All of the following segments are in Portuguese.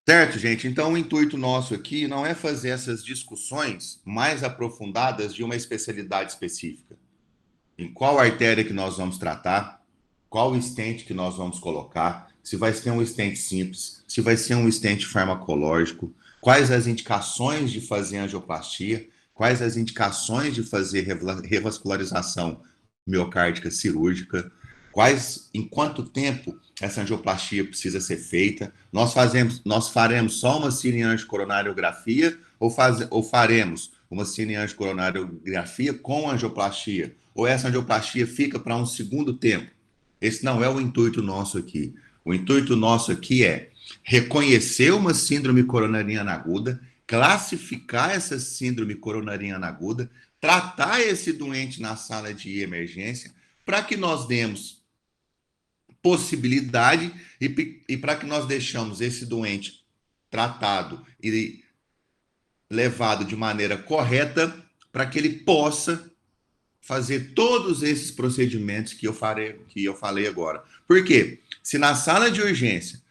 Certo, gente? Então, o intuito nosso aqui não é fazer essas discussões mais aprofundadas de uma especialidade específica. Em qual artéria que nós vamos tratar, qual stent que nós vamos colocar, se vai ser um stent simples, se vai ser um stent farmacológico, quais as indicações de fazer angioplastia, quais as indicações de fazer revascularização miocárdica cirúrgica, quais, em quanto tempo essa angioplastia precisa ser feita. Nós faremos só uma cineangiocoronariografia ou faremos uma cineangiocoronariografia com angioplastia? Ou essa angioplastia fica para um segundo tempo? Esse não é o intuito nosso aqui. O intuito nosso aqui é reconhecer uma síndrome coronariana aguda, classificar essa síndrome coronariana aguda, tratar esse doente na sala de emergência, para que nós demos possibilidade e para que nós deixamos esse doente tratado e levado de maneira correta para que ele possa fazer todos esses procedimentos que eu falei agora. Por quê? Se na sala de urgência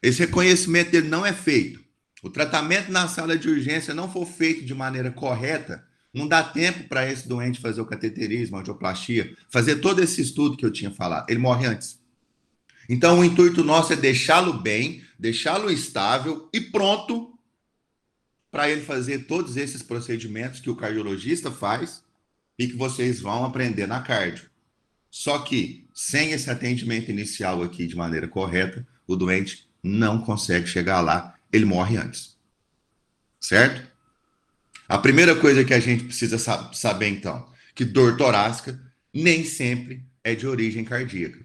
esse reconhecimento dele não é feito, o tratamento na sala de urgência não for feito de maneira correta, não dá tempo para esse doente fazer o cateterismo, a angioplastia, fazer todo esse estudo que eu tinha falado. Ele morre antes. Então, o intuito nosso é deixá-lo bem, deixá-lo estável e pronto para ele fazer todos esses procedimentos que o cardiologista faz e que vocês vão aprender na cardio. Só que, sem esse atendimento inicial aqui de maneira correta, o doente não consegue chegar lá, ele morre antes. Certo? A primeira coisa que a gente precisa saber, então, que dor torácica nem sempre é de origem cardíaca.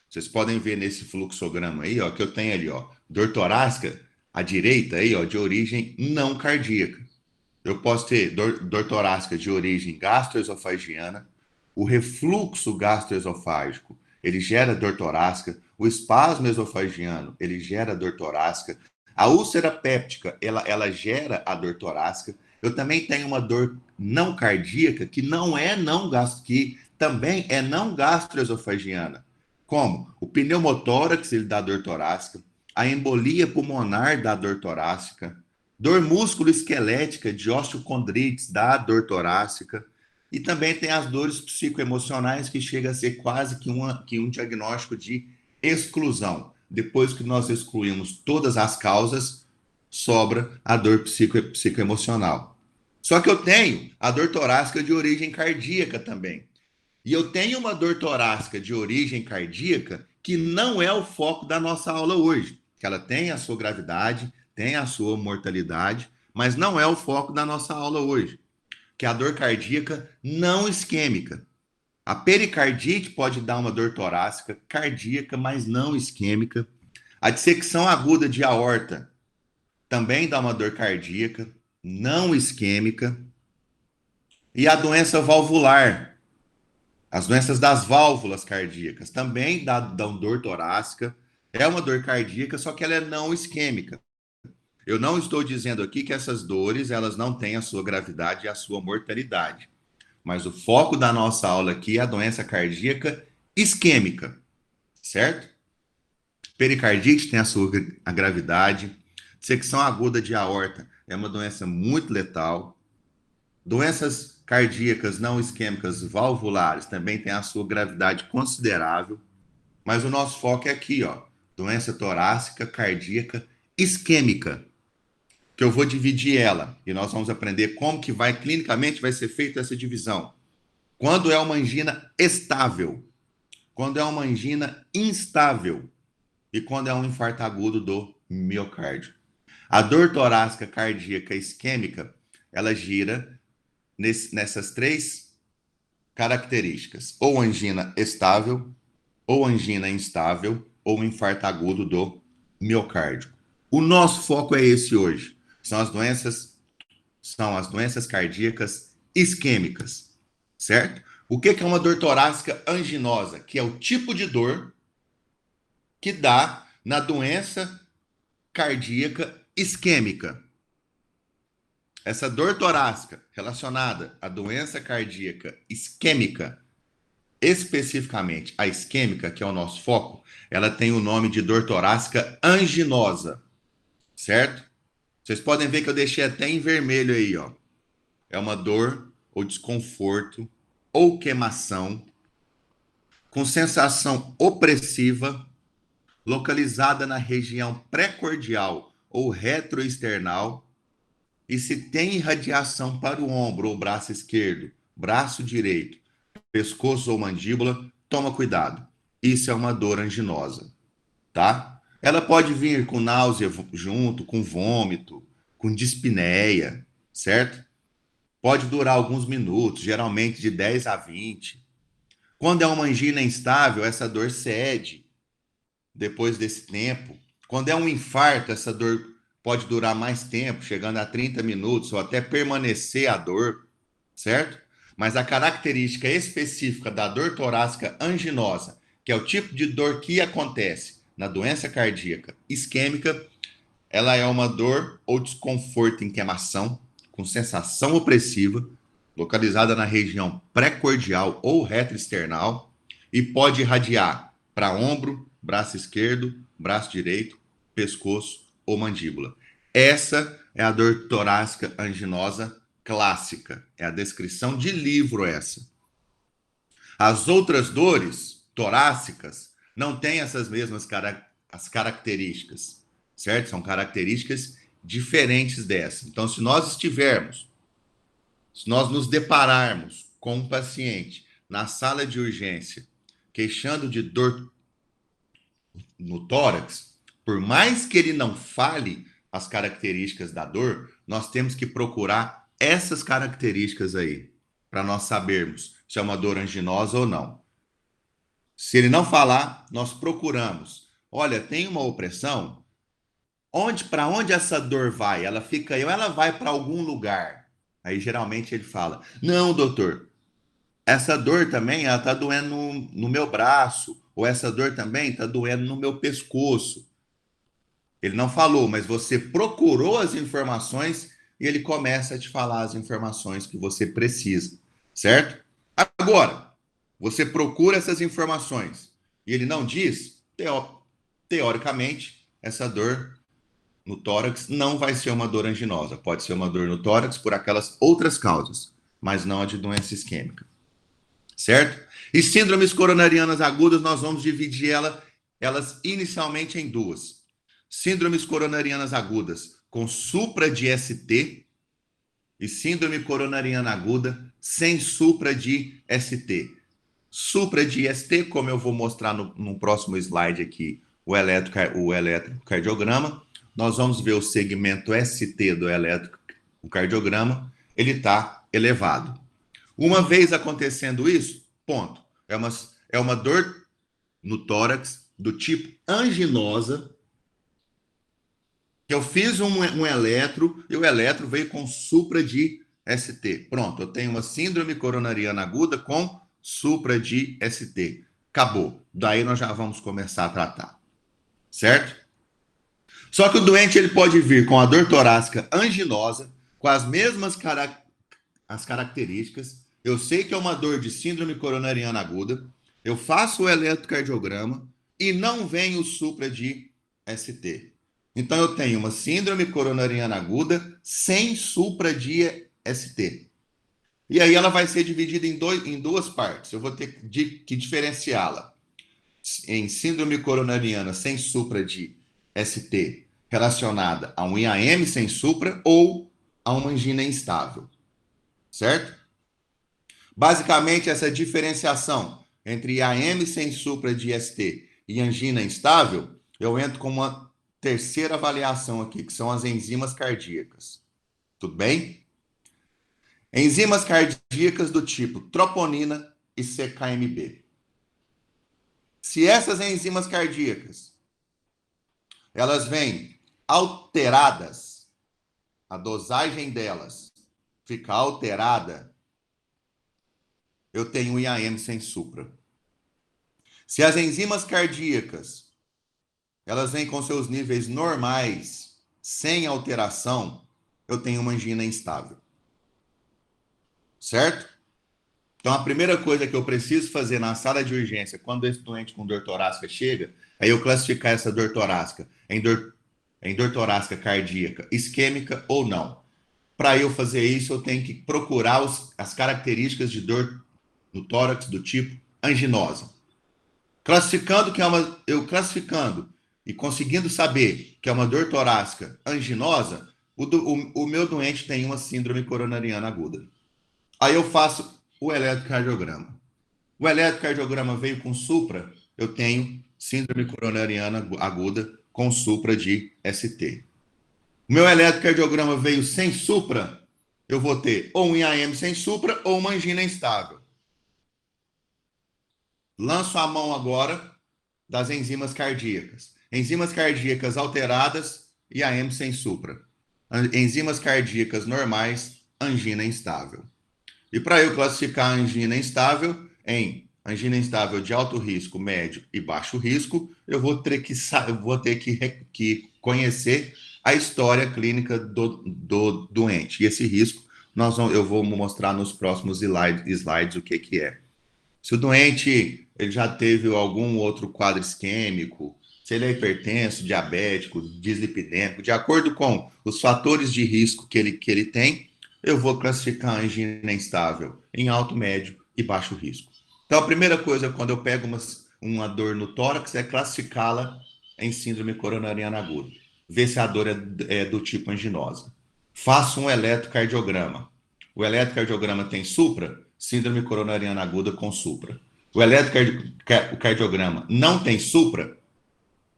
Vocês podem ver nesse fluxograma aí, ó, que eu tenho ali, ó, dor torácica à direita aí, ó, de origem não cardíaca. Eu posso ter dor torácica de origem gastroesofagiana, o refluxo gastroesofágico, ele gera dor torácica, o espasmo esofagiano, ele gera dor torácica, a úlcera péptica, ela gera a dor torácica. Eu também tenho uma dor não cardíaca que não é não gastro, que também é não gastroesofagiana, como o pneumotórax, ele dá dor torácica, a embolia pulmonar dá dor torácica, dor músculo-esquelética de osteocondrites dá dor torácica. E também tem as dores psicoemocionais, que chega a ser quase que um diagnóstico de exclusão. Depois que nós excluímos todas as causas, sobra a dor psicoemocional. Só que eu tenho a dor torácica de origem cardíaca também. E eu tenho uma dor torácica de origem cardíaca que não é o foco da nossa aula hoje. Que ela tem a sua gravidade, tem a sua mortalidade, mas não é o foco da nossa aula hoje, que é a dor cardíaca não isquêmica. A pericardite pode dar uma dor torácica cardíaca, mas não isquêmica. A dissecção aguda de aorta também dá uma dor cardíaca, não isquêmica. E a doença valvular, as doenças das válvulas cardíacas, também dão dor torácica. É uma dor cardíaca, só que ela é não isquêmica. Eu não estou dizendo aqui que essas dores elas não têm a sua gravidade e a sua mortalidade. Mas o foco da nossa aula aqui é a doença cardíaca isquêmica, certo? Pericardite tem a gravidade. Dissecção aguda de aorta é uma doença muito letal. Doenças cardíacas não isquêmicas valvulares também têm a sua gravidade considerável. Mas o nosso foco é aqui, ó, doença torácica cardíaca isquêmica, que eu vou dividir ela e nós vamos aprender como que clinicamente vai ser feita essa divisão. Quando é uma angina estável, quando é uma angina instável e quando é um infarto agudo do miocárdio. A dor torácica cardíaca isquêmica, ela gira nessas três características: ou angina estável, ou angina instável, ou infarto agudo do miocárdio. O nosso foco é esse hoje. São as doenças cardíacas isquêmicas, certo? O que é uma dor torácica anginosa? Que é o tipo de dor que dá na doença cardíaca isquêmica. Essa dor torácica relacionada à doença cardíaca isquêmica, especificamente a isquêmica, que é o nosso foco, ela tem o nome de dor torácica anginosa. certo? Vocês podem ver que eu deixei até em vermelho aí, ó. É uma dor ou desconforto ou queimação com sensação opressiva localizada na região precordial ou retroesternal e se tem irradiação para o ombro ou braço esquerdo, braço direito, pescoço ou mandíbula, toma cuidado. Isso é uma dor anginosa, tá? Ela pode vir com náusea junto, com vômito, com dispneia, certo? Pode durar alguns minutos, geralmente de 10 a 20. Quando é uma angina instável, essa dor cede depois desse tempo. Quando é um infarto, essa dor pode durar mais tempo, chegando a 30 minutos ou até permanecer a dor, certo? Mas a característica específica da dor torácica anginosa, que é o tipo de dor que acontece na doença cardíaca isquêmica, ela é uma dor ou desconforto em queimação, com sensação opressiva, localizada na região precordial ou retroesternal, e pode irradiar para ombro, braço esquerdo, braço direito, pescoço ou mandíbula. Essa é a dor torácica anginosa clássica. É a descrição de livro essa. As outras dores torácicas não têm essas mesmas as características, certo? São características diferentes dessa. Então, se nós nos depararmos com um paciente na sala de urgência queixando de dor no tórax, por mais que ele não fale as características da dor, nós temos que procurar essas características aí, para nós sabermos se é uma dor anginosa ou não. Se ele não falar, nós procuramos. Olha, tem uma opressão. Para onde essa dor vai? Ela fica aí ou ela vai para algum lugar? Aí geralmente ele fala: "Não, doutor, essa dor também ela tá doendo no meu braço, ou essa dor também tá doendo no meu pescoço". Ele não falou, mas você procurou as informações e ele começa a te falar as informações que você precisa, certo? Agora, você procura essas informações e ele não diz, teoricamente, essa dor no tórax não vai ser uma dor anginosa. Pode ser uma dor no tórax por aquelas outras causas, mas não a de doença isquêmica, certo? E síndromes coronarianas agudas, nós vamos dividir elas inicialmente em duas. Síndromes coronarianas agudas com supra de ST e síndrome coronariana aguda sem supra de ST. Supra de ST, como eu vou mostrar no próximo slide aqui, o eletrocardiograma, nós vamos ver o segmento ST do eletrocardiograma, ele está elevado. Uma vez acontecendo isso, ponto. É uma dor no tórax do tipo anginosa, que eu fiz um eletro e o eletro veio com supra de ST. Pronto, eu tenho uma síndrome coronariana aguda com supra de ST. Acabou. Daí nós já vamos começar a tratar. Certo? Só que o doente ele pode vir com a dor torácica anginosa, com as mesmas as características. Eu sei que é uma dor de síndrome coronariana aguda. Eu faço o eletrocardiograma e não vem o supra de ST. Então eu tenho uma síndrome coronariana aguda sem supra de ST. E aí ela vai ser dividida em duas partes. Eu vou ter que diferenciá-la em síndrome coronariana sem supra de ST relacionada a um IAM sem supra ou a uma angina instável, certo? Basicamente, essa diferenciação entre IAM sem supra de ST e angina instável, eu entro com uma terceira avaliação aqui, que são as enzimas cardíacas. Tudo bem? Enzimas cardíacas do tipo troponina e CKMB. Se essas enzimas cardíacas elas vêm alteradas, a dosagem delas fica alterada, eu tenho um IAM sem supra. Se as enzimas cardíacas elas vêm com seus níveis normais, sem alteração, eu tenho uma angina instável. Certo? Então, a primeira coisa que eu preciso fazer na sala de urgência, quando esse doente com dor torácica chega, é eu classificar essa dor torácica em dor em dor torácica cardíaca isquêmica ou não. Para eu fazer isso, eu tenho que procurar as características de dor no tórax do tipo anginosa. Classificando que é uma, eu classificando e conseguindo saber que é uma dor torácica anginosa, o meu doente tem uma síndrome coronariana aguda. Aí eu faço o eletrocardiograma. O eletrocardiograma veio com supra, eu tenho síndrome coronariana aguda com supra de ST. O meu eletrocardiograma veio sem supra, eu vou ter ou um IAM sem supra ou uma angina instável. Lanço a mão agora das enzimas cardíacas. Enzimas cardíacas alteradas, IAM sem supra. Enzimas cardíacas normais, angina instável. E para eu classificar a angina instável em angina instável de alto risco, médio e baixo risco, eu vou ter que conhecer a história clínica do doente. E esse risco eu vou mostrar nos próximos slides o que é. Se o doente ele já teve algum outro quadro isquêmico, se ele é hipertenso, diabético, dislipidêmico, de acordo com os fatores de risco que ele tem, eu vou classificar a angina instável em alto, médio e baixo risco. Então, a primeira coisa quando eu pego uma dor no tórax é classificá-la em síndrome coronariana aguda. Ver se a dor é do tipo anginosa. Faço um eletrocardiograma. O eletrocardiograma tem supra, síndrome coronariana aguda com supra. O eletrocardiograma não tem supra,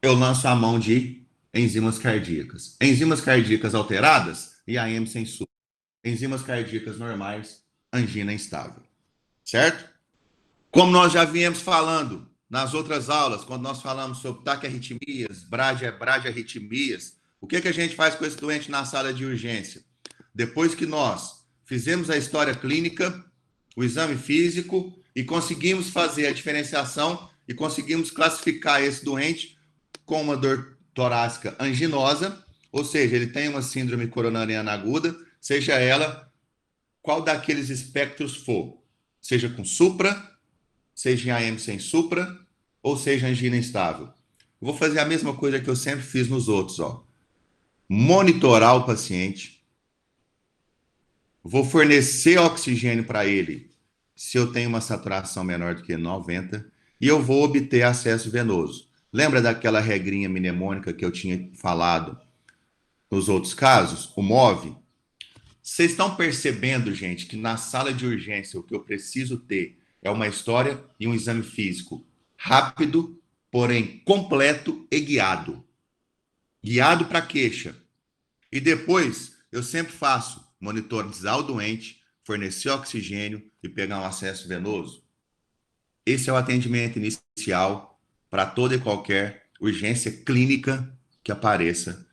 eu lanço a mão de enzimas cardíacas. Enzimas cardíacas alteradas, IAM sem supra. Enzimas cardíacas normais, angina instável. Certo? Como nós já viemos falando nas outras aulas, quando nós falamos sobre taquiarritmias, bradiarritmias, o que a gente faz com esse doente na sala de urgência? Depois que nós fizemos a história clínica, o exame físico e conseguimos fazer a diferenciação e conseguimos classificar esse doente com uma dor torácica anginosa, ou seja, ele tem uma síndrome coronariana aguda, seja ela qual daqueles espectros for, seja com supra, seja em AM sem supra, ou seja angina instável. Vou fazer a mesma coisa que eu sempre fiz nos outros, ó. Monitorar o paciente, vou fornecer oxigênio para ele se eu tenho uma saturação menor do que 90 e eu vou obter acesso venoso. Lembra daquela regrinha mnemônica que eu tinha falado nos outros casos? O MOVE? Vocês estão percebendo, gente, que na sala de urgência o que eu preciso ter é uma história e um exame físico rápido, porém completo e guiado. Guiado para a queixa. E depois eu sempre faço monitorizar o doente, fornecer oxigênio e pegar um acesso venoso. Esse é o atendimento inicial para toda e qualquer urgência clínica que apareça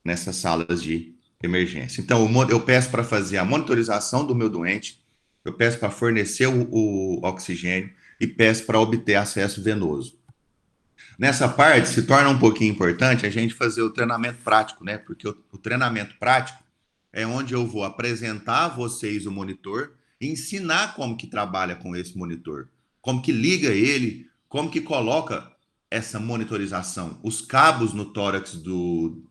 nessas salas de emergência. Então, eu peço para fazer a monitorização do meu doente, eu peço para fornecer o oxigênio e peço para obter acesso venoso. Nessa parte, se torna um pouquinho importante a gente fazer o treinamento prático, né? Porque o treinamento prático é onde eu vou apresentar a vocês o monitor e ensinar como que trabalha com esse monitor, como que liga ele, como que coloca essa monitorização, os cabos no tórax do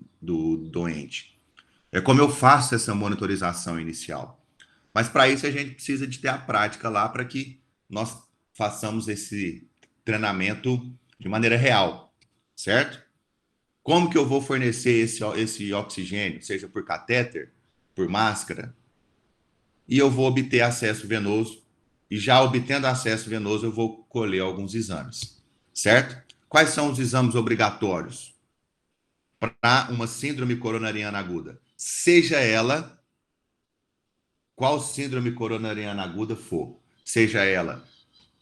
doente. É como eu faço essa monitorização inicial. Mas para isso a gente precisa de ter a prática lá para que nós façamos esse treinamento de maneira real, certo? Como que eu vou fornecer esse oxigênio, seja por catéter, por máscara, e eu vou obter acesso venoso, e já obtendo acesso venoso eu vou colher alguns exames, certo? Quais são os exames obrigatórios para uma síndrome coronariana aguda? Seja ela qual síndrome coronariana aguda for, seja ela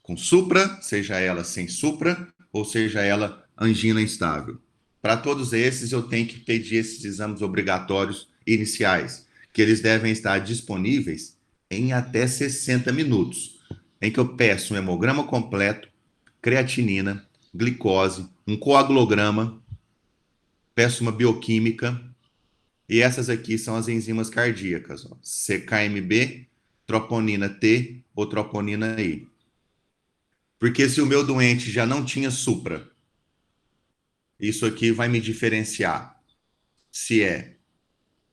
com supra, seja ela sem supra, ou seja ela angina instável. Para todos esses, eu tenho que pedir esses exames obrigatórios iniciais, que eles devem estar disponíveis em até 60 minutos, em que eu peço um hemograma completo, creatinina, glicose, um coagulograma, peço uma bioquímica, e essas aqui são as enzimas cardíacas, ó, CKMB, troponina T ou troponina I. Porque se o meu doente já não tinha supra, isso aqui vai me diferenciar. se é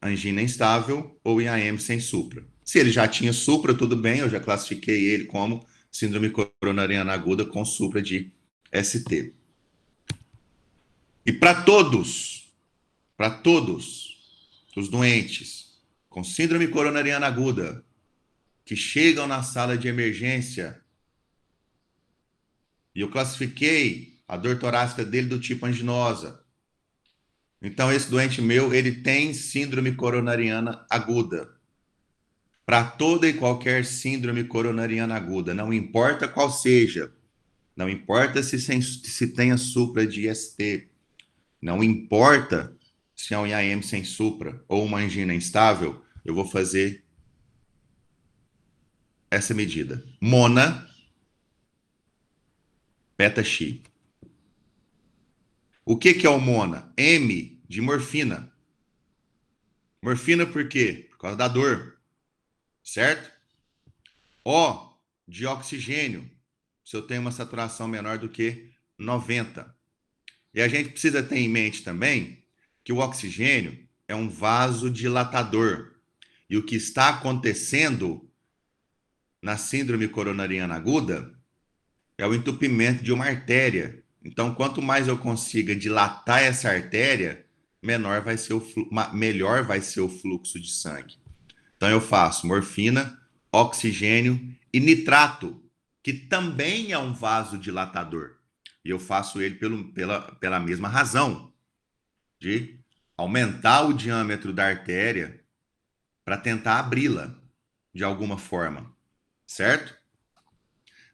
angina instável ou IAM sem supra. Se ele já tinha supra, tudo bem, eu já classifiquei ele como síndrome coronariana aguda com supra de ST. E para todos os doentes com síndrome coronariana aguda que chegam na sala de emergência, e eu classifiquei a dor torácica dele do tipo anginosa. Então, esse doente meu, ele tem síndrome coronariana aguda. Para toda e qualquer síndrome coronariana aguda, não importa qual seja, não importa se tenha supra de IST, não importa se é um IAM sem supra ou uma angina instável, eu vou fazer essa medida. Mona, beta-X. O que é o Mona? M de morfina. Morfina por quê? Por causa da dor, certo? O de oxigênio, se eu tenho uma saturação menor do que 90. E a gente precisa ter em mente também que o oxigênio é um vasodilatador. E o que está acontecendo na síndrome coronariana aguda é o entupimento de uma artéria. Então, quanto mais eu consiga dilatar essa artéria, melhor vai ser o fluxo de sangue. Então, eu faço morfina, oxigênio e nitrato, que também é um vasodilatador. E eu faço ele pela mesma razão, de aumentar o diâmetro da artéria para tentar abri-la de alguma forma, certo?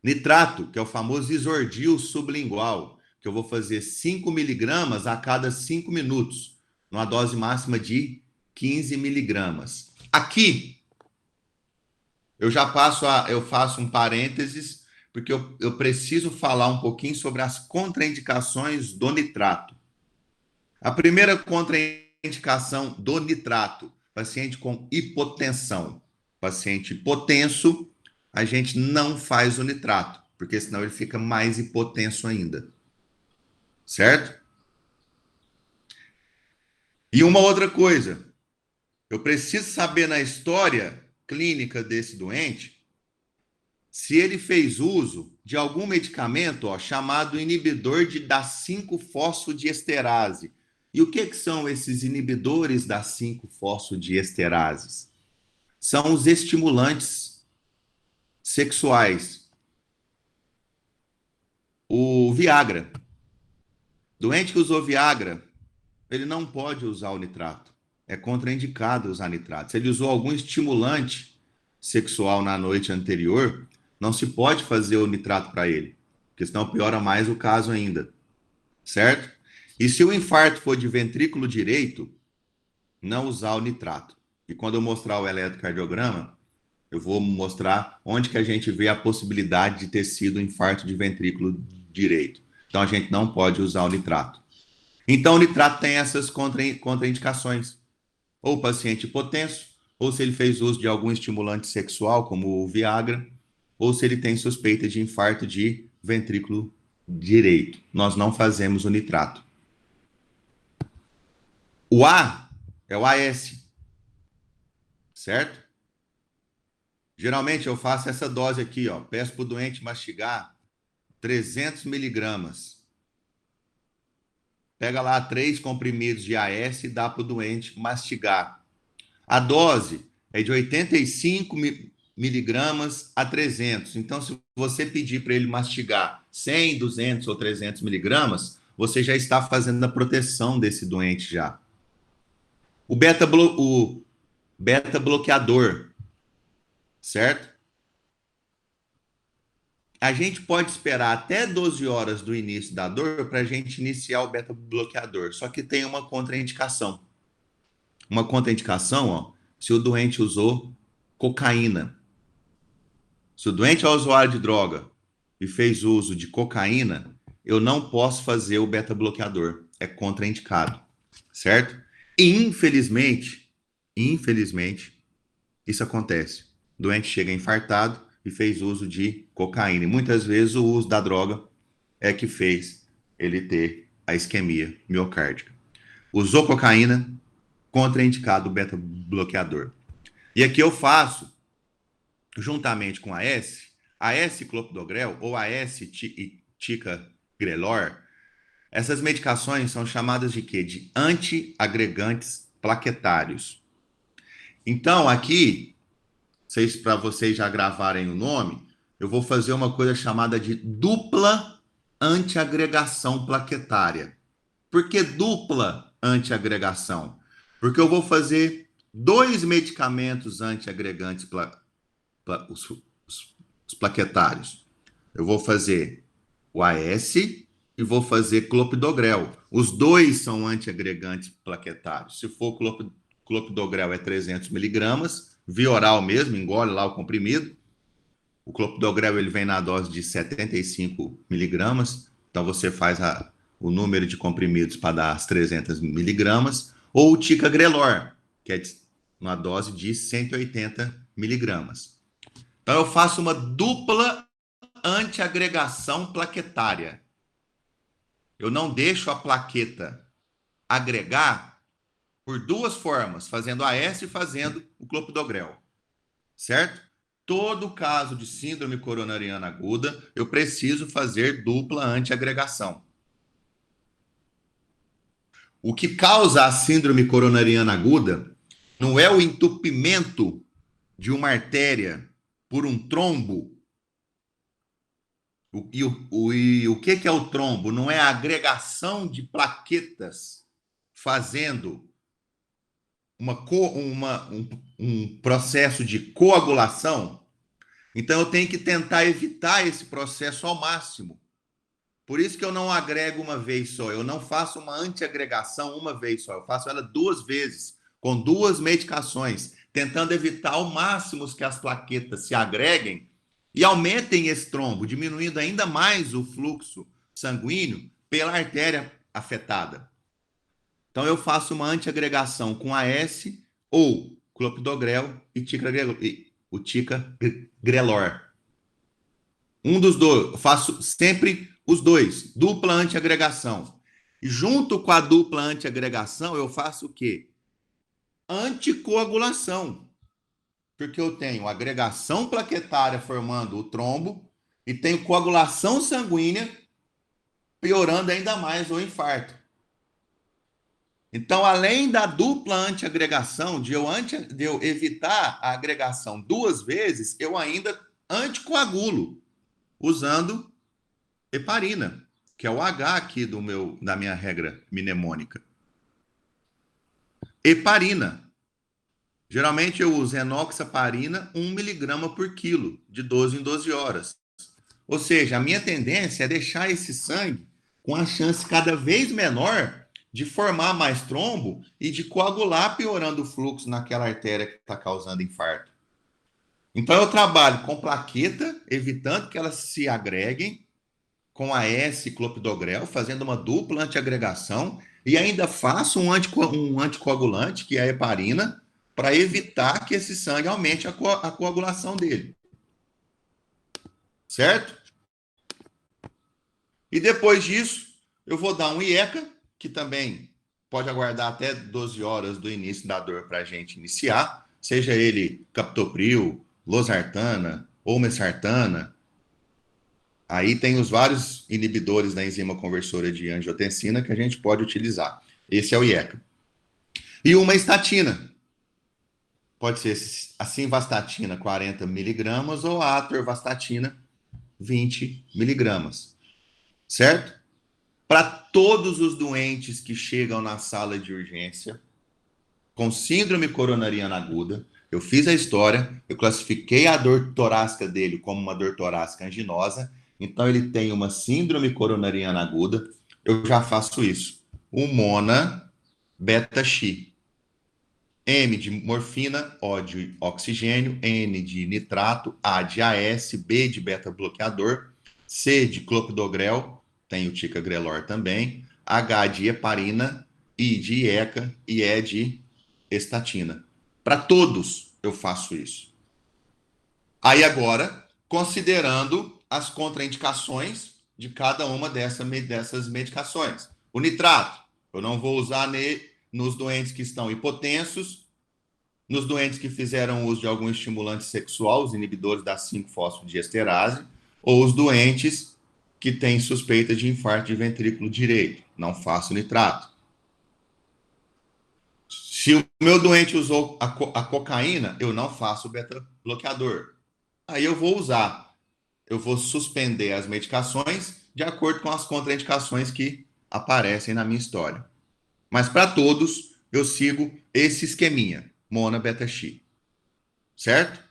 Nitrato, que é o famoso isordil sublingual, que eu vou fazer 5 miligramas a cada 5 minutos, numa dose máxima de 15 miligramas. Aqui, eu faço um parênteses, porque eu preciso falar um pouquinho sobre as contraindicações do nitrato. A primeira contraindicação do nitrato, paciente com hipotensão. Paciente hipotenso, a gente não faz o nitrato, porque senão ele fica mais hipotenso ainda. Certo? E uma outra coisa, eu preciso saber na história clínica desse doente se ele fez uso de algum medicamento chamado inibidor da 5-fosfodiesterase. E o que são esses inibidores da 5-fosfodiesterases? São os estimulantes sexuais. O Viagra. Doente que usou Viagra, ele não pode usar o nitrato. É contraindicado usar nitrato. Se ele usou algum estimulante sexual na noite anterior, não se pode fazer o nitrato para ele, porque senão piora mais o caso ainda, certo? E se o infarto for de ventrículo direito, não usar o nitrato. E quando eu mostrar o eletrocardiograma, eu vou mostrar onde que a gente vê a possibilidade de ter sido infarto de ventrículo direito. Então a gente não pode usar o nitrato. Então o nitrato tem essas contraindicações. Ou o paciente hipotenso, ou se ele fez uso de algum estimulante sexual, como o Viagra, ou se ele tem suspeita de infarto de ventrículo direito. Nós não fazemos o nitrato. O A é o AS, certo? Geralmente eu faço essa dose aqui, ó. Peço para o doente mastigar 300 miligramas. Pega lá 3 comprimidos de AS e dá para o doente mastigar. A dose é de 85 miligramas a 300. Então, se você pedir para ele mastigar 100, 200 ou 300 miligramas, você já está fazendo a proteção desse doente já. O beta bloqueador, certo? A gente pode esperar até 12 horas do início da dor para a gente iniciar o beta bloqueador. Só que tem uma contraindicação. Uma contraindicação, ó, se o doente usou cocaína. Se o doente é usuário de droga e fez uso de cocaína, eu não posso fazer o beta-bloqueador. É contraindicado, certo? E infelizmente, isso acontece. O doente chega infartado e fez uso de cocaína. E muitas vezes o uso da droga é que fez ele ter a isquemia miocárdica. Usou cocaína, contraindicado o beta-bloqueador. E aqui eu faço, juntamente com a S-clopidogrel ou a S-ticagrelor, essas medicações são chamadas de quê? De antiagregantes plaquetários. Então, aqui, para vocês já gravarem o nome, eu vou fazer uma coisa chamada de dupla antiagregação plaquetária. Por que dupla antiagregação? Porque eu vou fazer 2 medicamentos antiagregantes os plaquetários. Eu vou fazer o AS e vou fazer clopidogrel. Os dois são antiagregantes plaquetários. Se for clopidogrel é 300 miligramas, via oral mesmo, engole lá o comprimido. O clopidogrel ele vem na dose de 75 miligramas, então você faz o número de comprimidos para dar as 300 miligramas, ou o ticagrelor, que é uma dose de 180 miligramas. Então eu faço uma dupla antiagregação plaquetária. Eu não deixo a plaqueta agregar por 2 formas, fazendo AS e fazendo o clopidogrel, certo? Todo caso de síndrome coronariana aguda, eu preciso fazer dupla antiagregação. O que causa a síndrome coronariana aguda não é o entupimento de uma artéria por um trombo. E o que é o trombo? Não é a agregação de plaquetas fazendo um processo de coagulação. Então, eu tenho que tentar evitar esse processo ao máximo. Por isso que eu não agrego uma vez só. Eu não faço uma antiagregação uma vez só. Eu faço ela 2 vezes, com 2 medicações, tentando evitar ao máximo que as plaquetas se agreguem e aumentem esse trombo, diminuindo ainda mais o fluxo sanguíneo pela artéria afetada. Então, eu faço uma antiagregação com AS ou clopidogrel e o ticagrelor. Um dos dois, eu faço sempre os dois, dupla antiagregação. E junto com a dupla antiagregação, eu faço o quê? Anticoagulação. Porque eu tenho agregação plaquetária formando o trombo e tenho coagulação sanguínea piorando ainda mais o infarto. Então, além da dupla antiagregação, de eu evitar a agregação 2 vezes, eu ainda anticoagulo, usando heparina, que é o H aqui da minha regra mnemônica. Heparina. Geralmente eu uso enoxaparina 1 miligrama por quilo, de 12 em 12 horas. Ou seja, a minha tendência é deixar esse sangue com a chance cada vez menor de formar mais trombo e de coagular, piorando o fluxo naquela artéria que está causando infarto. Então, eu trabalho com plaqueta, evitando que elas se agreguem, com a S-clopidogrel, fazendo uma dupla antiagregação, e ainda faço um anticoagulante, que é a heparina, para evitar que esse sangue aumente a coagulação dele. Certo? E depois disso, eu vou dar um IECA, que também pode aguardar até 12 horas do início da dor para a gente iniciar, seja ele captopril, losartana ou mesartana. Aí tem os vários inibidores da enzima conversora de angiotensina que a gente pode utilizar. Esse é o IECA. E uma estatina. Pode ser a simvastatina 40 miligramas ou a atorvastatina 20 miligramas. Certo? Para todos os doentes que chegam na sala de urgência com síndrome coronariana aguda, eu fiz a história, eu classifiquei a dor torácica dele como uma dor torácica anginosa, então ele tem uma síndrome coronariana aguda, eu já faço isso. O Mona beta-X. M de morfina, O de oxigênio, N de nitrato, A de AS, B de beta-bloqueador, C de clopidogrel, tem o ticagrelor também, H de heparina, I de IECA e E de estatina. Para todos eu faço isso. Aí agora, considerando as contraindicações de cada uma dessas medicações. O nitrato, eu não vou usar nos doentes que estão hipotensos, nos doentes que fizeram uso de algum estimulante sexual, os inibidores da 5-fosfodiesterase, ou os doentes que têm suspeita de infarto de ventrículo direito. Não faço nitrato. Se o meu doente usou a cocaína, eu não faço beta-bloqueador. Aí eu vou suspender as medicações de acordo com as contraindicações que aparecem na minha história. Mas para todos, eu sigo esse esqueminha, Mona Beta X. Certo?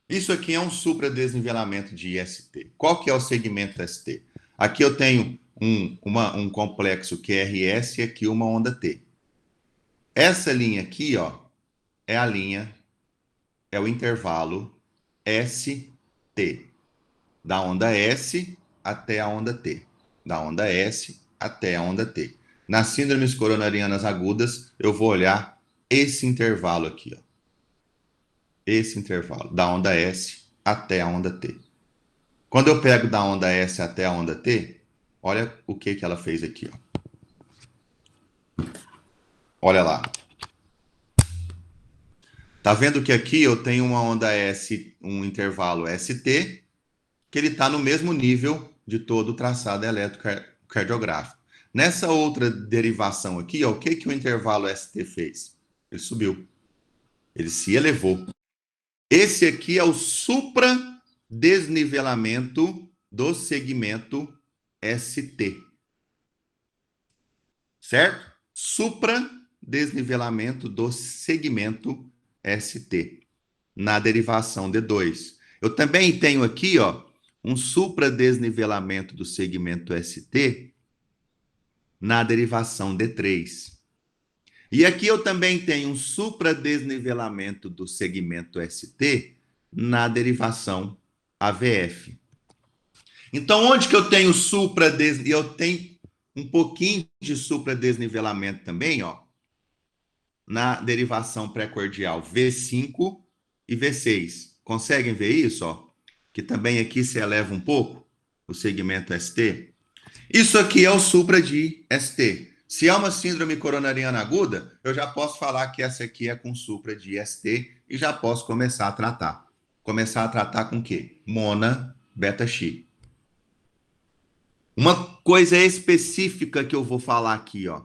Isso aqui é um supradesnivelamento de IST. Qual que é o segmento ST? Aqui eu tenho um complexo QRS e aqui uma onda T. Essa linha aqui, ó, é a linha, é o intervalo ST. Da onda S até a onda T. Da onda S até a onda T. Nas síndromes coronarianas agudas, eu vou olhar esse intervalo aqui, ó. Esse intervalo, da onda S até a onda T. Quando eu pego da onda S até a onda T, olha o que ela fez aqui, ó. Olha lá. Tá vendo que aqui eu tenho uma onda S, um intervalo ST, que ele está no mesmo nível de todo o traçado eletrocardiográfico. Nessa outra derivação aqui, ó, o que o intervalo ST fez? Ele subiu. Ele se elevou. Esse aqui é o supradesnivelamento do segmento ST. Certo? Supradesnivelamento do segmento ST. Na derivação D2. Eu também tenho aqui, ó, um supradesnivelamento do segmento ST na derivação D3. E aqui eu também tenho um supradesnivelamento do segmento ST na derivação AVF. Então, onde que eu tenho eu tenho um pouquinho de supradesnivelamento também, ó, na derivação pré-cordial V5 e V6. Conseguem ver isso, ó? Que também aqui se eleva um pouco o segmento ST. Isso aqui é o supra de ST. Se é uma síndrome coronariana aguda, eu já posso falar que essa aqui é com supra de ST e já posso começar a tratar. Começar a tratar com o quê? Mona beta X. Uma coisa específica que eu vou falar aqui, ó.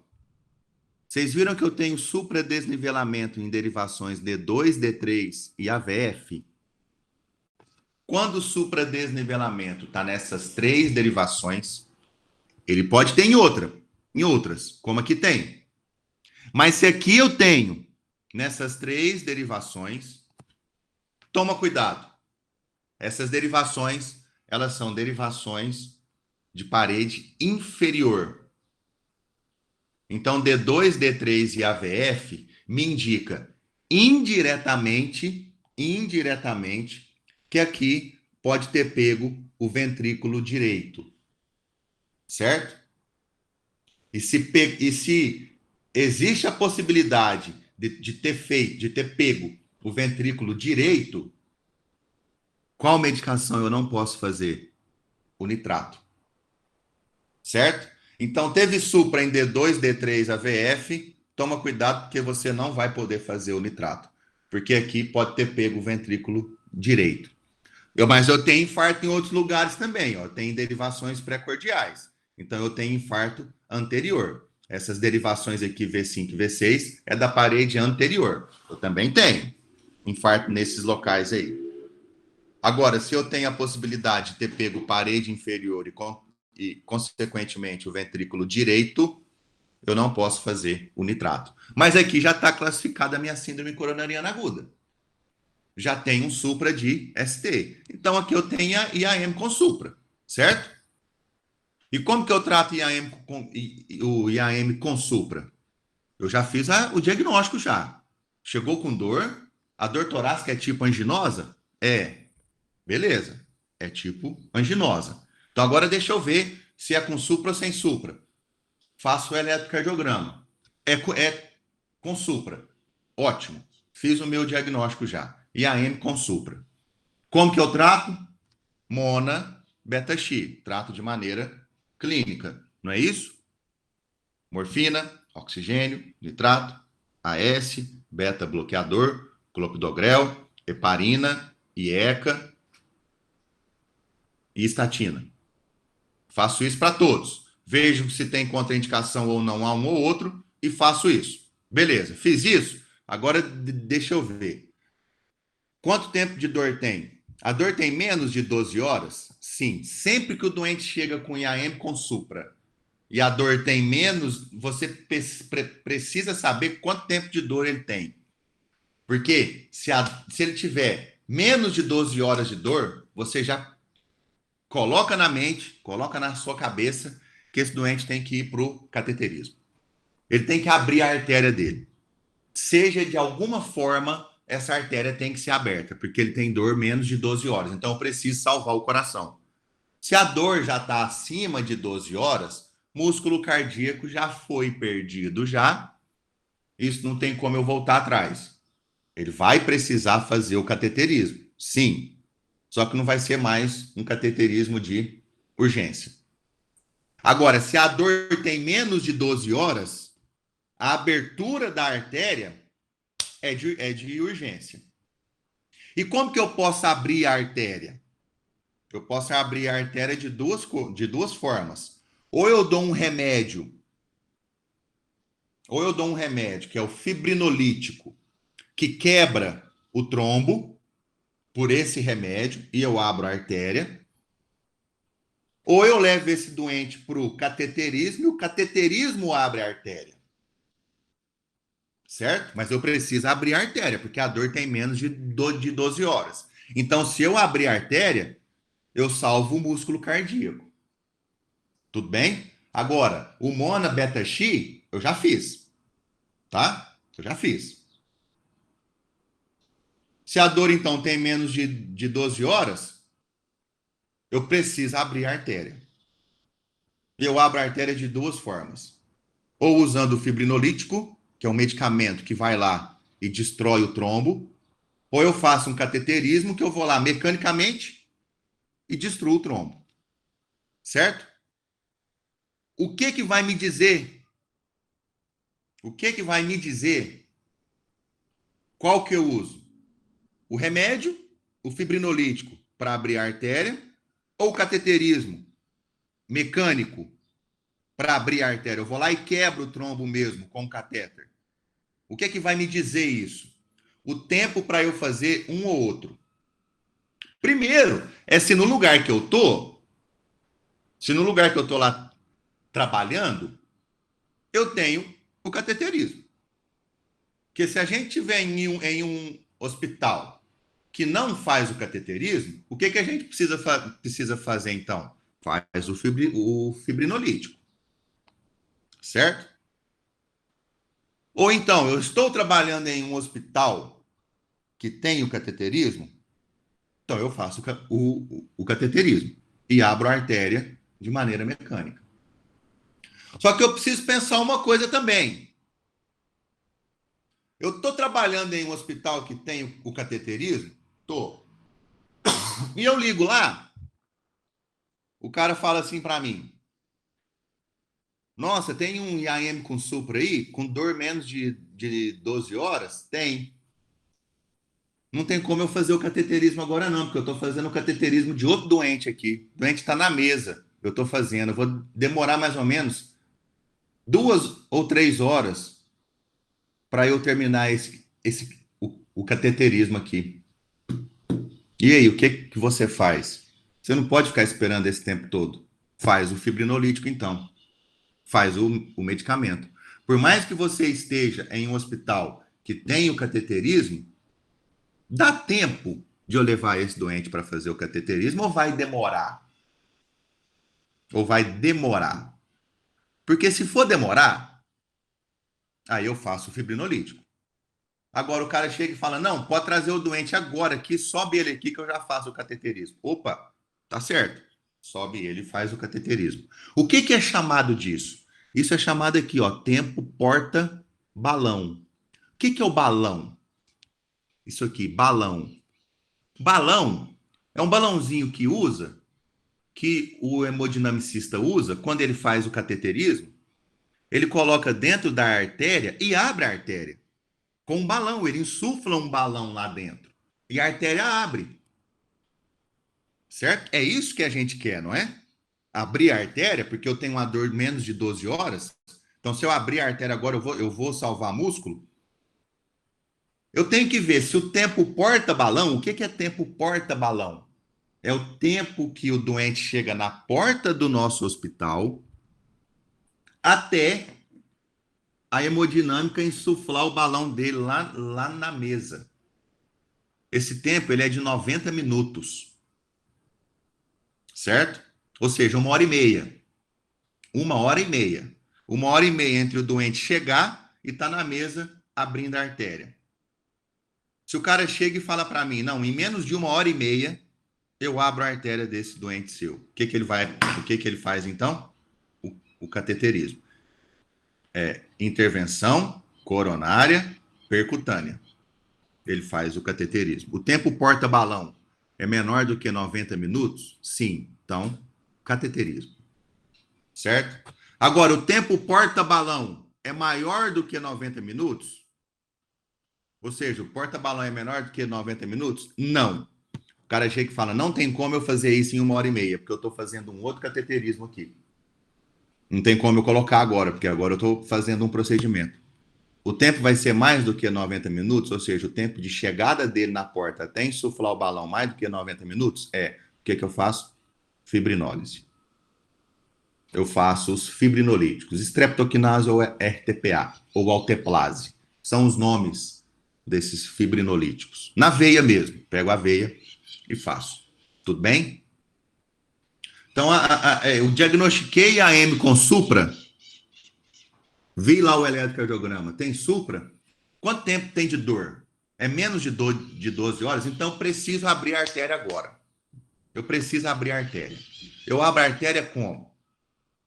Vocês viram que eu tenho supradesnivelamento em derivações D2, D3 e AVF? Quando o supradesnivelamento está nessas três derivações, ele pode ter em outras, como aqui tem. Mas se aqui eu tenho nessas três derivações, toma cuidado. Essas derivações, elas são derivações de parede inferior. Então, D2, D3 e AVF me indica indiretamente, que aqui pode ter pego o ventrículo direito. Certo? E se existe a possibilidade de ter pego o ventrículo direito, qual medicação eu não posso fazer? O nitrato. Certo? Então, teve supra em D2, D3, AVF, toma cuidado porque você não vai poder fazer o nitrato. Porque aqui pode ter pego o ventrículo direito. Mas eu tenho infarto em outros lugares também, ó. Tem derivações pré-cordiais. Então, eu tenho infarto anterior. Essas derivações aqui, V5 e V6, é da parede anterior. Eu também tenho infarto nesses locais aí. Agora, se eu tenho a possibilidade de ter pego parede inferior e consequentemente, o ventrículo direito, eu não posso fazer o nitrato. Mas aqui já está classificada a minha síndrome coronariana aguda. Já tem um supra de ST. Então, aqui eu tenho a IAM com supra, certo? E como que eu trato o IAM com supra? Eu já fiz o diagnóstico já. Chegou com dor, a dor torácica é tipo anginosa? É. Beleza. É tipo anginosa. Então, agora deixa eu ver se é com supra ou sem supra. Faço o eletrocardiograma. É com supra. Ótimo. Fiz o meu diagnóstico já. IAM com supra. Como que eu trato? Mona beta X. Trato de maneira clínica. Não é isso? Morfina, Oxigênio, nitrato, AS, beta-bloqueador, clopidogrel, heparina, IECA e estatina. Faço isso para todos. Vejo se tem contraindicação ou não a um ou outro e faço isso. Beleza, fiz isso. Agora deixa eu ver. Quanto tempo de dor tem? A dor tem menos de 12 horas? Sim. Sempre que o doente chega com IAM com supra e a dor tem menos, você precisa saber quanto tempo de dor ele tem. Porque se ele tiver menos de 12 horas de dor, você já coloca na mente, coloca na sua cabeça que esse doente tem que ir para o cateterismo. Ele tem que abrir a artéria dele. Seja de alguma forma, essa artéria tem que ser aberta, porque ele tem dor menos de 12 horas. Então, eu preciso salvar o coração. Se a dor já está acima de 12 horas, músculo cardíaco já foi perdido já. Isso não tem como eu voltar atrás. Ele vai precisar fazer o cateterismo, sim. Só que não vai ser mais um cateterismo de urgência. Agora, se a dor tem menos de 12 horas, a abertura da artéria é de urgência. E como que eu posso abrir a artéria? Eu posso abrir a artéria de duas formas. Ou eu dou um remédio, que é o fibrinolítico, que quebra o trombo por esse remédio e eu abro a artéria. Ou eu levo esse doente para o cateterismo e o cateterismo abre a artéria. Certo? Mas eu preciso abrir a artéria, porque a dor tem menos de 12 horas. Então, se eu abrir a artéria, eu salvo o músculo cardíaco. Tudo bem? Agora, o Mona Beta X, eu já fiz. Tá? Eu já fiz. Se a dor, então, tem menos de 12 horas, eu preciso abrir a artéria. Eu abro a artéria de duas formas. Ou usando o fibrinolítico, que é um medicamento que vai lá e destrói o trombo, ou eu faço um cateterismo que eu vou lá mecanicamente e destruo o trombo. Certo? O que vai me dizer? O que vai me dizer qual que eu uso? O remédio, o fibrinolítico para abrir a artéria, ou o cateterismo mecânico para abrir a artéria? Eu vou lá e quebro o trombo mesmo com o catéter. O que vai me dizer isso? O tempo para eu fazer um ou outro. Primeiro, é se no lugar que eu tô, lá trabalhando, eu tenho o cateterismo. Porque se a gente tiver em um hospital que não faz o cateterismo, o que a gente precisa fazer então? Faz o fibrinolítico. Certo? Ou então, eu estou trabalhando em um hospital que tem o cateterismo, então eu faço o cateterismo e abro a artéria de maneira mecânica. Só que eu preciso pensar uma coisa também. Eu estou trabalhando em um hospital que tem o cateterismo? Estou. E eu ligo lá, o cara fala assim para mim: nossa, tem um IAM com supra aí, com dor menos de 12 horas? Tem. Não tem como eu fazer o cateterismo agora, não, porque eu estou fazendo o cateterismo de outro doente aqui. O doente está na mesa. Eu estou fazendo. Eu vou demorar mais ou menos 2 ou 3 horas para eu terminar o cateterismo aqui. E aí, o que você faz? Você não pode ficar esperando esse tempo todo. Faz o fibrinolítico, então. Faz o medicamento. Por mais que você esteja em um hospital que tem o cateterismo, dá tempo de eu levar esse doente para fazer o cateterismo ou vai demorar? Ou vai demorar? Porque se for demorar, aí eu faço o fibrinolítico. Agora o cara chega e fala: não, pode trazer o doente agora aqui, sobe ele aqui que eu já faço o cateterismo. Opa, tá certo. Sobe ele e faz o cateterismo. O que é chamado disso? Isso é chamado aqui, ó, tempo porta balão. O que é o balão? Isso aqui, balão. Balão é um balãozinho que o hemodinamicista usa quando ele faz o cateterismo Ele coloca dentro da artéria e abre a artéria com um balão. Ele insufla um balão lá dentro e a artéria abre, certo? É isso que a gente quer, não é? Abrir a artéria, porque eu tenho uma dor de menos de 12 horas. Então, se eu abrir a artéria agora, eu vou salvar músculo. Eu tenho que ver se o tempo porta-balão, o que é tempo porta-balão? É o tempo que o doente chega na porta do nosso hospital até a hemodinâmica insuflar o balão dele lá na mesa. Esse tempo ele é de 90 minutos, certo? Ou seja, 1 hora e meia. 1 hora e meia. 1 hora e meia entre o doente chegar e estar na mesa abrindo a artéria. Se o cara chega e fala para mim, não, em menos de 1 hora e meia eu abro a artéria desse doente seu. O que ele faz então? O cateterismo. Intervenção coronária percutânea. Ele faz o cateterismo. O tempo porta-balão é menor do que 90 minutos? Sim. Então, cateterismo. Certo? Agora, o tempo porta-balão é maior do que 90 minutos? Ou seja, o porta-balão é menor do que 90 minutos? Não. O cara chega e fala, não tem como eu fazer isso em 1 hora e meia, porque eu estou fazendo um outro cateterismo aqui. Não tem como eu colocar agora, porque agora eu estou fazendo um procedimento. O tempo vai ser mais do que 90 minutos, ou seja, o tempo de chegada dele na porta até insuflar o balão mais do que 90 minutos? O que eu faço? Fibrinólise. Eu faço os fibrinolíticos, streptokinase ou RTPA, ou alteplase. São os nomes desses fibrinolíticos. Na veia mesmo, pego a veia e faço. Tudo bem? Então, eu diagnostiquei a M com supra, vi lá o eletrocardiograma, tem supra, quanto tempo tem de dor? É menos de 12 horas? Então, eu preciso abrir a artéria agora. Eu preciso abrir a artéria. Eu abro a artéria como?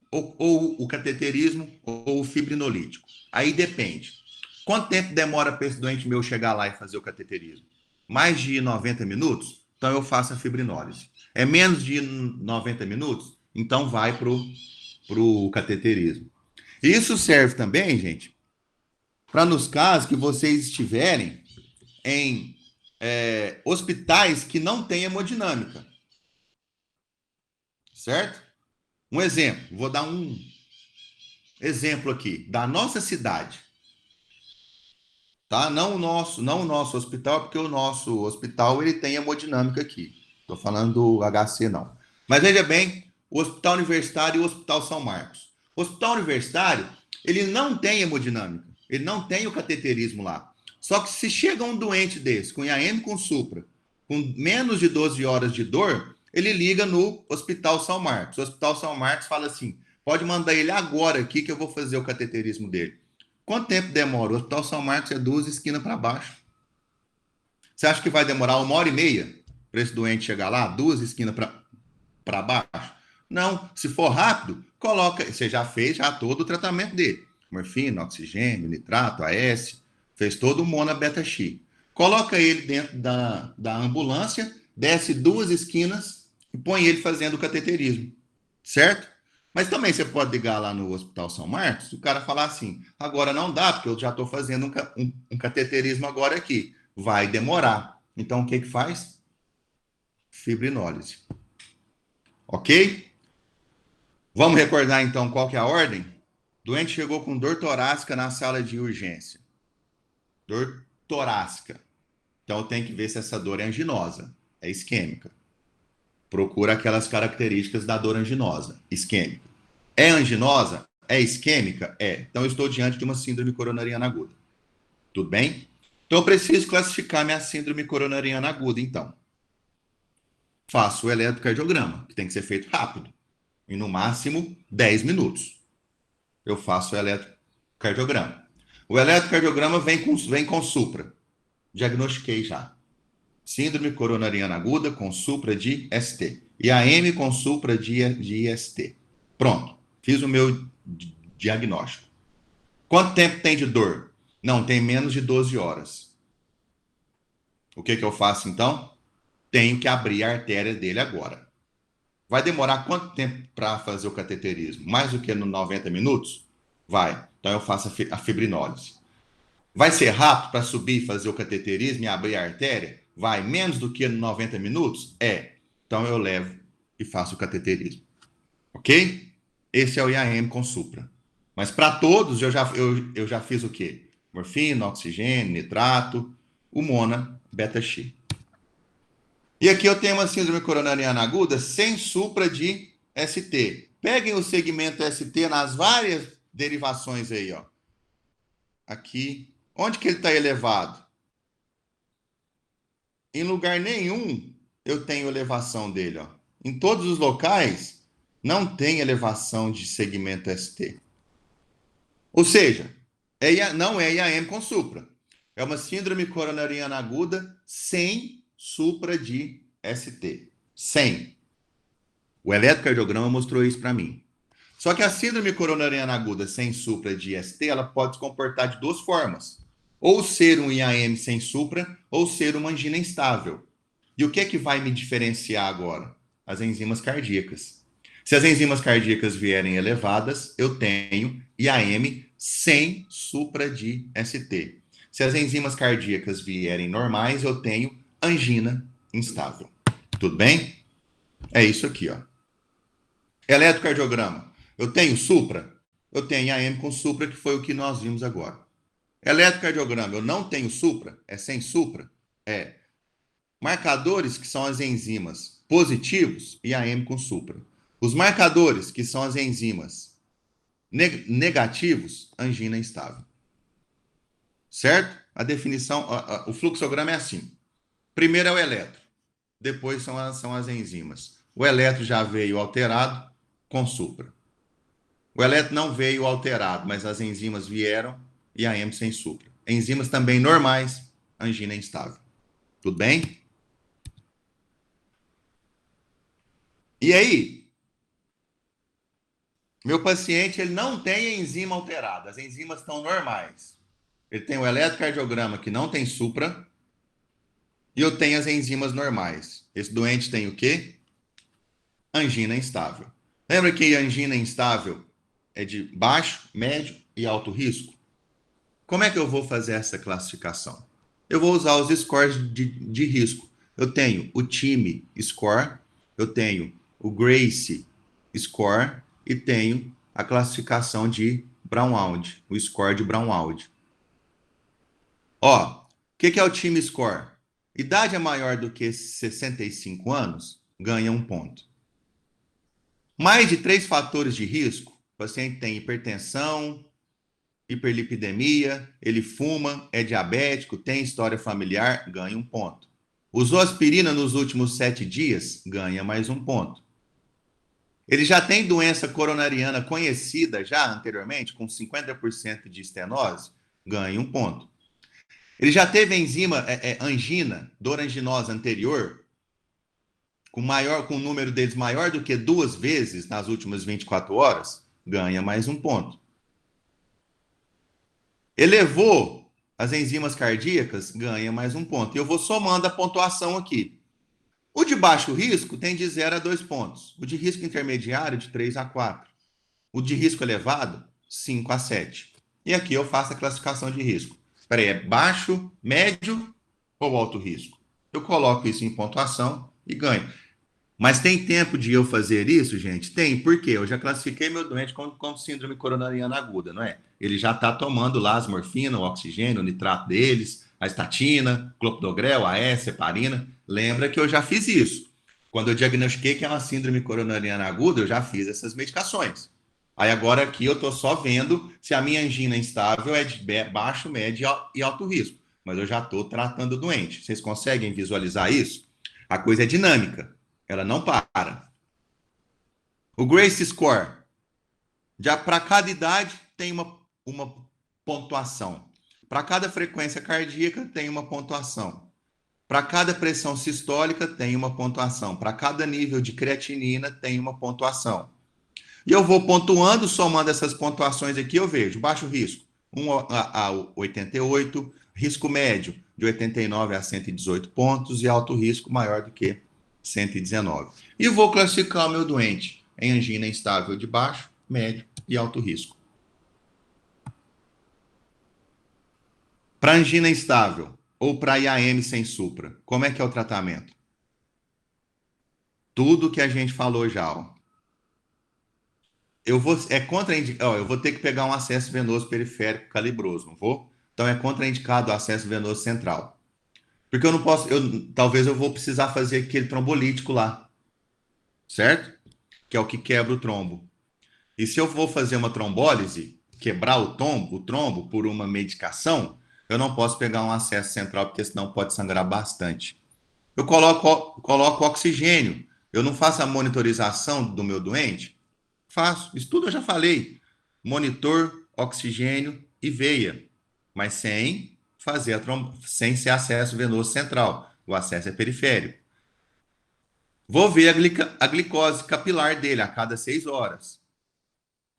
Ou o cateterismo ou o fibrinolítico. Aí depende. Quanto tempo demora para esse doente meu chegar lá e fazer o cateterismo? Mais de 90 minutos? Então eu faço a fibrinólise. É menos de 90 minutos? Então vai para o cateterismo. Isso serve também, gente, para nos casos que vocês estiverem em hospitais que não têm hemodinâmica. Certo? Um exemplo, vou dar um exemplo aqui, da nossa cidade. Tá? Não o nosso hospital, porque o nosso hospital ele tem hemodinâmica aqui. Estou falando do HC, não. Mas veja bem, o Hospital Universitário e o Hospital São Marcos. O Hospital Universitário, ele não tem hemodinâmica, ele não tem o cateterismo lá. Só que se chega um doente desse, com IAM com supra, com menos de 12 horas de dor, ele liga no Hospital São Marcos. O Hospital São Marcos fala assim, pode mandar ele agora aqui que eu vou fazer o cateterismo dele. Quanto tempo demora? O Hospital São Marcos é 2 esquinas para baixo. Você acha que vai demorar 1 hora e meia para esse doente chegar lá? 2 esquinas para baixo? Não. Se for rápido, coloca. Você já fez todo o tratamento dele. Morfina, oxigênio, nitrato, AS. Fez todo o Mona Beta X. Coloca ele dentro da ambulância, desce 2 esquinas e põe ele fazendo o cateterismo. Certo? Mas também você pode ligar lá no Hospital São Marcos, o cara falar assim, agora não dá, porque eu já estou fazendo um cateterismo agora aqui. Vai demorar. Então, o que faz? Fibrinólise. Ok? Vamos recordar, então, qual que é a ordem? O doente chegou com dor torácica na sala de urgência. Dor torácica. Então, eu tenho que ver se essa dor é anginosa, é isquêmica. Procura aquelas características da dor anginosa, isquêmica. É anginosa? É isquêmica? É. Então, eu estou diante de uma síndrome coronariana aguda. Tudo bem? Então, eu preciso classificar minha síndrome coronariana aguda, então. Faço o eletrocardiograma, que tem que ser feito rápido, em no máximo 10 minutos. Eu faço o eletrocardiograma. O eletrocardiograma vem com supra. Diagnostiquei já. Síndrome coronariana aguda com supra de ST. E a M com supra de IST. Pronto. Fiz o meu diagnóstico. Quanto tempo tem de dor? Não, tem menos de 12 horas. O que eu faço então? Tenho que abrir a artéria dele agora. Vai demorar quanto tempo para fazer o cateterismo? Mais do que 90 minutos? Vai. Então eu faço a fibrinólise. Vai ser rápido para subir e fazer o cateterismo e abrir a artéria? Vai. Menos do que 90 minutos? É. Então eu levo e faço o cateterismo. Ok? Esse é o IAM com supra. Mas para todos, eu já fiz o quê? Morfina, oxigênio, nitrato, o Mona, beta-X. E aqui eu tenho uma síndrome coronariana aguda sem supra de ST. Peguem o segmento ST nas várias derivações aí, ó. Aqui. Onde que ele está elevado? Em lugar nenhum eu tenho elevação dele, ó. Em todos os locais não tem elevação de segmento ST. Ou seja, não é IAM com supra. É uma síndrome coronariana aguda sem supra de ST. Sem. O eletrocardiograma mostrou isso para mim. Só que a síndrome coronariana aguda sem supra de ST, ela pode se comportar de duas formas. Ou ser um IAM sem supra, ou ser uma angina instável. E o que é que vai me diferenciar agora? As enzimas cardíacas. Se as enzimas cardíacas vierem elevadas, eu tenho IAM sem supra de ST. Se as enzimas cardíacas vierem normais, eu tenho angina instável. Tudo bem? É isso aqui, ó. Eletrocardiograma. Eu tenho supra? Eu tenho IAM com supra, que foi o que nós vimos agora. Eletrocardiograma. Eu não tenho supra? É sem supra? É. Marcadores, que são as enzimas positivos, IAM com supra. Os marcadores, que são as enzimas negativos, angina instável. Certo? A definição, o fluxograma é assim. Primeiro é o eletro, depois são as enzimas. O eletro já veio alterado com supra. O eletro não veio alterado, mas as enzimas vieram e a IAM sem supra. Enzimas também normais, angina instável. Tudo bem? E aí, meu paciente ele não tem enzima alterada, as enzimas estão normais. Ele tem o eletrocardiograma que não tem supra e eu tenho as enzimas normais. Esse doente tem o quê? Angina instável. Lembra que a angina instável é de baixo, médio e alto risco? Como é que eu vou fazer essa classificação? Eu vou usar os scores de risco. Eu tenho o TIMI score, eu tenho o GRACE score e tenho a classificação de Brown-Wound, o score de Brown-Wound. Ó, o que é o TIMI score? Idade é maior do que 65 anos, ganha 1 ponto. Mais de 3 fatores de risco, o paciente tem hipertensão, hiperlipidemia, ele fuma, é diabético, tem história familiar, ganha 1 ponto. Usou aspirina nos últimos 7 dias, ganha mais 1 ponto. Ele já tem doença coronariana conhecida já anteriormente, com 50% de estenose, ganha 1 ponto. Ele já teve enzima angina, dor anginosa anterior, com o número deles maior do que 2 vezes nas últimas 24 horas, ganha mais 1 ponto. Elevou as enzimas cardíacas, ganha mais 1 ponto. E eu vou somando a pontuação aqui. O de baixo risco tem de 0 a 2 pontos. O de risco intermediário, de 3 a 4. O de risco elevado, 5 a 7. E aqui eu faço a classificação de risco. Espera aí, é baixo, médio ou alto risco? Eu coloco isso em pontuação e ganho. Mas tem tempo de eu fazer isso, gente? Tem, por quê? Eu já classifiquei meu doente com síndrome coronariana aguda, não é? Ele já está tomando lá as morfina, o oxigênio, o nitrato deles, a estatina, clopidogrel, AS, heparina. Lembra que eu já fiz isso. Quando eu diagnostiquei que é uma síndrome coronariana aguda, eu já fiz essas medicações. Aí agora aqui eu estou só vendo se a minha angina instável é de baixo, médio e alto risco. Mas eu já estou tratando o doente. Vocês conseguem visualizar isso? A coisa é dinâmica. Ela não para. O Grace Score, já para cada idade tem uma pontuação. Para cada frequência cardíaca tem uma pontuação. Para cada pressão sistólica tem uma pontuação. Para cada nível de creatinina tem uma pontuação. E eu vou pontuando, somando essas pontuações aqui, eu vejo baixo risco, 1 a 88, risco médio, de 89 a 118 pontos, e alto risco maior do que 119. E vou classificar o meu doente em angina instável de baixo, médio e alto risco. Para angina instável ou para IAM sem supra, como é que é o tratamento? Tudo que a gente falou já, ó. Eu vou ter que pegar um acesso venoso periférico calibroso, não vou? Então é contraindicado o acesso venoso central. Porque eu não posso, talvez eu vou precisar fazer aquele trombolítico lá, certo? Que é o que quebra o trombo. E se eu vou fazer uma trombólise, quebrar o trombo por uma medicação, eu não posso pegar um acesso central, porque senão pode sangrar bastante. Eu coloco oxigênio. Eu não faço a monitorização do meu doente? Faço. Isso tudo eu já falei. Monitor, oxigênio e veia. Mas sem fazer sem ser acesso venoso central. O acesso é periférico. Vou ver a glicose capilar dele a cada 6 horas.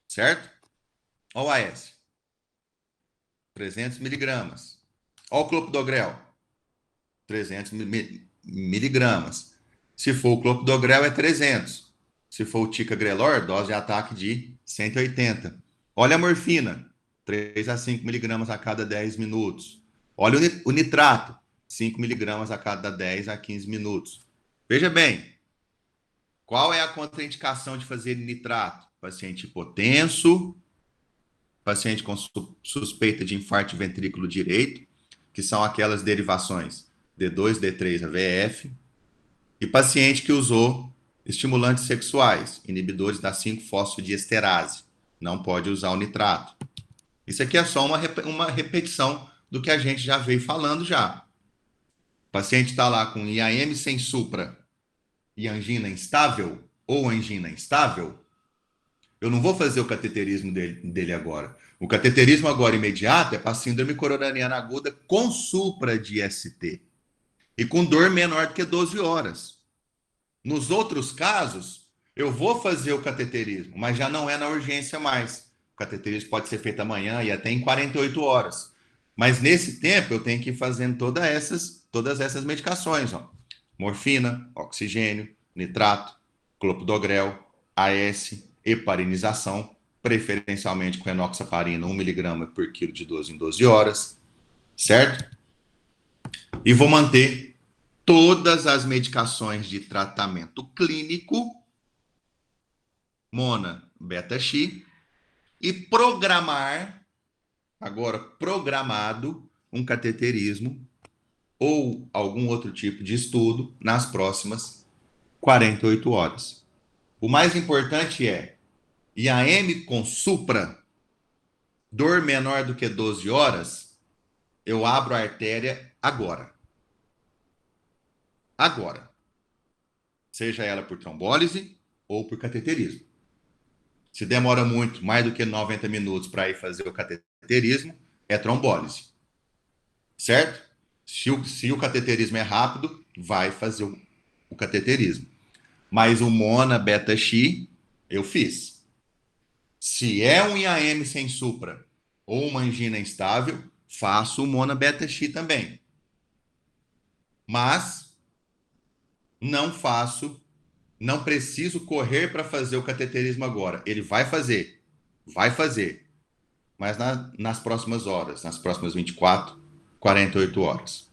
Certo? Olha o AS. 300 miligramas. Olha o clopidogrel. 300 miligramas. Se for o clopidogrel, é 300. Se for o ticagrelor, dose de ataque de 180. Olha a morfina, 3 a 5 miligramas a cada 10 minutos. Olha o nitrato, 5 miligramas a cada 10 a 15 minutos. Veja bem, qual é a contraindicação de fazer nitrato? Paciente hipotenso, paciente com suspeita de infarto ventrículo direito, que são aquelas derivações D2, D3, AVF, e paciente que usou estimulantes sexuais, inibidores da 5-fosfodiesterase. Não pode usar o nitrato. Isso aqui é só uma repetição do que a gente já veio falando já. O paciente está lá com IAM sem supra e angina instável, ou angina instável, eu não vou fazer o cateterismo dele agora. O cateterismo agora imediato é para síndrome coronariana aguda com supra de ST e com dor menor do que 12 horas. Nos outros casos, eu vou fazer o cateterismo, mas já não é na urgência mais. O cateterismo pode ser feito amanhã e até em 48 horas. Mas nesse tempo eu tenho que ir fazendo todas essas medicações, ó. Morfina, oxigênio, nitrato, clopidogrel, AS, heparinização, preferencialmente com enoxaparina 1 miligrama por quilo de 12 em 12 horas, certo? E vou manter todas as medicações de tratamento clínico, Mona, Beta-X, e programar, agora programado, um cateterismo ou algum outro tipo de estudo nas próximas 48 horas. O mais importante é IAM com supra, dor menor do que 12 horas, eu abro a artéria agora. Agora. Seja ela por trombólise ou por cateterismo. Se demora muito, mais do que 90 minutos para ir fazer o cateterismo, é trombólise. Certo? Se o cateterismo é rápido, vai fazer o cateterismo. Mas o Mona Beta-X, eu fiz. Se é um IAM sem supra ou uma angina instável, faço o Mona Beta-X também. Mas não preciso correr para fazer o cateterismo agora. Ele vai fazer, mas nas próximas horas, nas próximas 24, 48 horas.